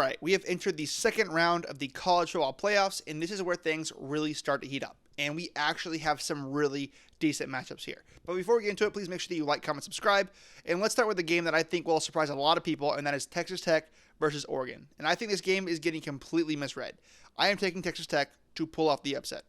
right, we have entered the second round of the college football playoffs, and this is where things really start to heat up. And we actually have some really decent matchups here. But before we get into it, please make sure that you like, comment, subscribe. And let's start with the game that I think will surprise a lot of people, and that is Texas Tech versus Oregon. And I think this game is getting completely misread. I am taking Texas Tech to pull off the upset.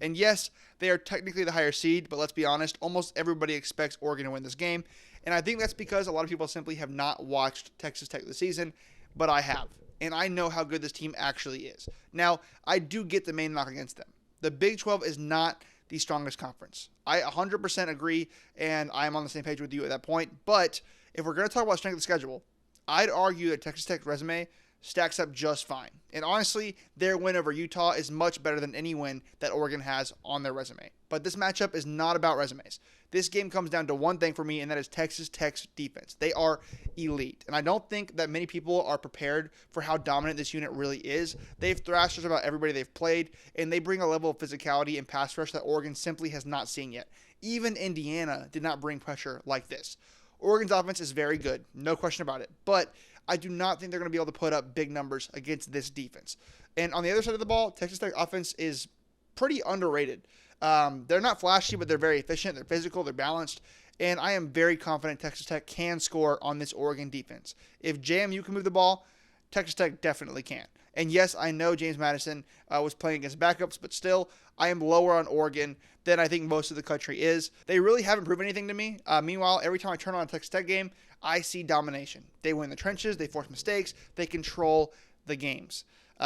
And yes, they are technically the higher seed, but let's be honest, almost everybody expects Oregon to win this game. And I think that's because a lot of people simply have not watched Texas Tech this season, but I have. And I know how good this team actually is. Now, I do get the main knock against them. The Big 12 is not the strongest conference. I 100% agree, and I am on the same page with you at that point. But if we're going to talk about strength of schedule, I'd argue that Texas Tech's resume stacks up just fine. And honestly, their win over Utah is much better than any win that Oregon has on their resume. But this matchup is not about resumes. This game comes down to one thing for me, and that is Texas Tech's defense. They are elite. And I don't think that many people are prepared for how dominant this unit really is. They've thrashed just about everybody they've played, and they bring a level of physicality and pass rush that Oregon simply has not seen yet. Even Indiana did not bring pressure like this. Oregon's offense is very good, no question about it. But I do not think they're going to be able to put up big numbers against this defense. And on the other side of the ball, Texas Tech offense is pretty underrated. They're not flashy, but they're very efficient. They're physical. They're balanced. And I am very confident Texas Tech can score on this Oregon defense. If JMU can move the ball, Texas Tech definitely can. And yes, I know James Madison was playing against backups, but still, I am lower on Oregon than I think most of the country is. They really haven't proven anything to me. Meanwhile, every time I turn on a Texas Tech game, I see domination. They win the trenches. They force mistakes. They control the games.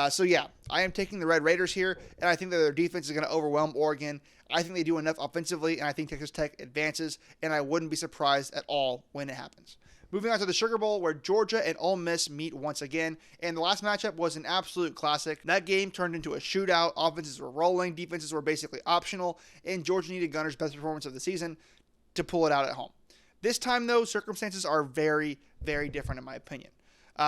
So yeah, I am taking the Red Raiders here, and I think that their defense is going to overwhelm Oregon. I think they do enough offensively, and I think Texas Tech advances, and I wouldn't be surprised at all when it happens. Moving on to the Sugar Bowl, where Georgia and Ole Miss meet once again, and the last matchup was an absolute classic. That game turned into a shootout. Offenses were rolling, defenses were basically optional, and Georgia needed Gunner's best performance of the season to pull it out at home. This time, though, circumstances are very, very different in my opinion.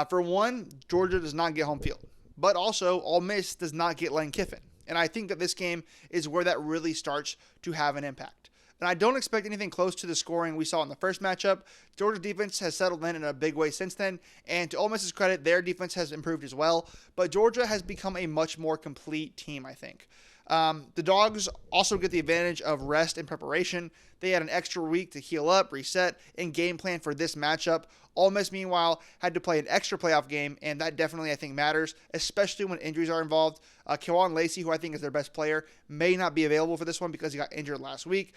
For one, Georgia does not get home field, but also Ole Miss does not get Lane Kiffin, and I think that this game is where that really starts to have an impact. And I don't expect anything close to the scoring we saw in the first matchup. Georgia's defense has settled in a big way since then, and to Ole Miss's credit, their defense has improved as well. But Georgia has become a much more complete team, I think. The Dogs also get the advantage of rest and preparation. They had an extra week to heal up, reset, and game plan for this matchup. Ole Miss, meanwhile, had to play an extra playoff game, and that definitely, I think, matters, especially when injuries are involved. Kewan Lacey, who I think is their best player, may not be available for this one because he got injured last week.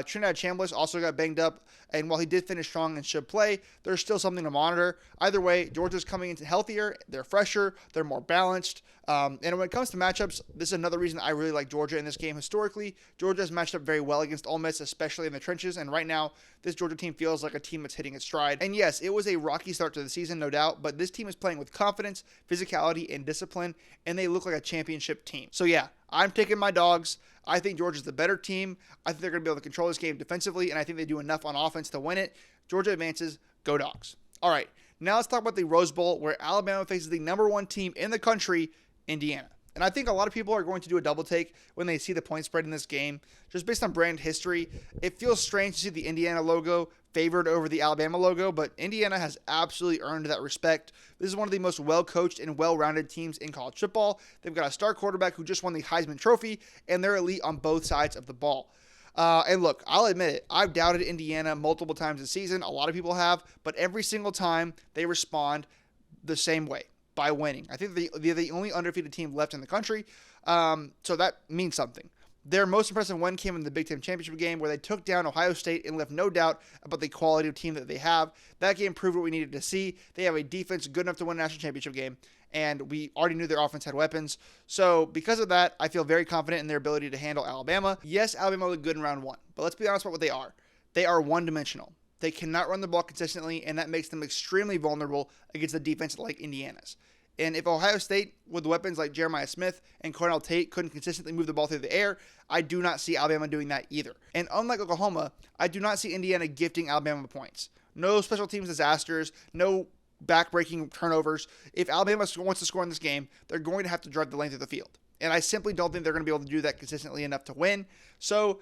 Trinidad Chambliss also got banged up, and while he did finish strong and should play, there's still something to monitor. Either way, Georgia's coming in healthier, they're fresher, they're more balanced. And when it comes to matchups, this is another reason I really like Georgia in this game. Historically, Georgia has matched up very well against Ole Miss, especially in the trenches, and right now, this Georgia team feels like a team that's hitting its stride. And yes, it was a rocky start to the season, no doubt, but this team is playing with confidence, physicality, and discipline, and they look like a championship team. So yeah, I'm taking my Dogs. I think Georgia's the better team. I think they're going to be able to control this game defensively, and I think they do enough on offense to win it. Georgia advances. Go Dogs. All right, now let's talk about the Rose Bowl, where Alabama faces the number one team in the country, Indiana. And I think a lot of people are going to do a double take when they see the point spread in this game. Just based on brand history, it feels strange to see the Indiana logo favored over the Alabama logo, but Indiana has absolutely earned that respect. This is one of the most well-coached and well-rounded teams in college football. They've got a star quarterback who just won the Heisman Trophy, and they're elite on both sides of the ball. And look, I'll admit it, I've doubted Indiana multiple times this season. A lot of people have, but every single time they respond the same way, by winning. I think they're the only undefeated team left in the country, so that means something. Their most impressive win came in the Big Ten Championship game, where they took down Ohio State and left no doubt about the quality of team that they have. That game proved what we needed to see. They have a defense good enough to win a national championship game, and we already knew their offense had weapons. So because of that, I feel very confident in their ability to handle Alabama. Yes, Alabama looked good in round one, but let's be honest about what they are. They are one-dimensional. They cannot run the ball consistently, and that makes them extremely vulnerable against a defense like Indiana's. And if Ohio State, with weapons like Jeremiah Smith and Cornell Tate, couldn't consistently move the ball through the air, I do not see Alabama doing that either. And unlike Oklahoma, I do not see Indiana gifting Alabama points. No special teams disasters, no back-breaking turnovers. If Alabama wants to score in this game, they're going to have to drive the length of the field. And I simply don't think they're going to be able to do that consistently enough to win. So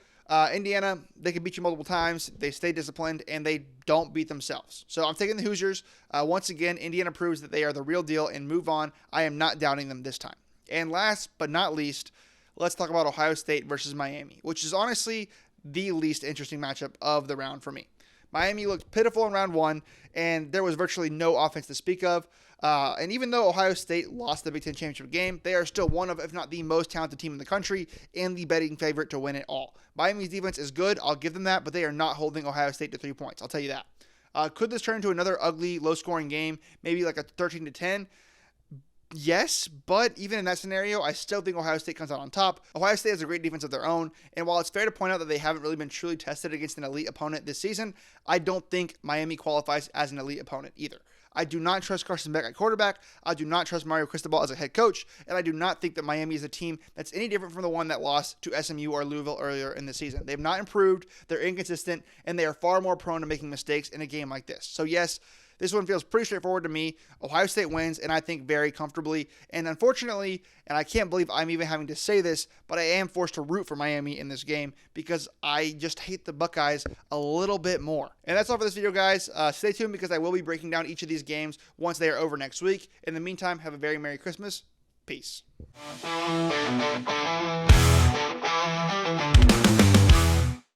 Indiana, they can beat you multiple times. They stay disciplined, and they don't beat themselves. So I'm taking the Hoosiers. Once again, Indiana proves that they are the real deal and move on. I am not doubting them this time. And last but not least, let's talk about Ohio State versus Miami, which is honestly the least interesting matchup of the round for me. Miami looked pitiful in round one, and there was virtually no offense to speak of. And even though Ohio State lost the Big Ten championship game, they are still one of, if not the most talented team in the country and the betting favorite to win it all. Miami's defense is good, I'll give them that, but they are not holding Ohio State to 3 points. I'll tell you that. Could this turn into another ugly, low-scoring game, maybe like a 13-10? Yes, but even in that scenario, I still think Ohio State comes out on top. Ohio State has a great defense of their own, and while it's fair to point out that they haven't really been truly tested against an elite opponent this season, I don't think Miami qualifies as an elite opponent either. I do not trust Carson Beck at quarterback. I do not trust Mario Cristobal as a head coach, and I do not think that Miami is a team that's any different from the one that lost to SMU or Louisville earlier in the season. They've not improved, they're inconsistent, and they are far more prone to making mistakes in a game like this. So yes, this one feels pretty straightforward to me. Ohio State wins, and I think very comfortably. And unfortunately, and I can't believe I'm even having to say this, but I am forced to root for Miami in this game because I just hate the Buckeyes a little bit more. And that's all for this video, guys. Stay tuned because I will be breaking down each of these games once they are over next week. In the meantime, have a very Merry Christmas. Peace.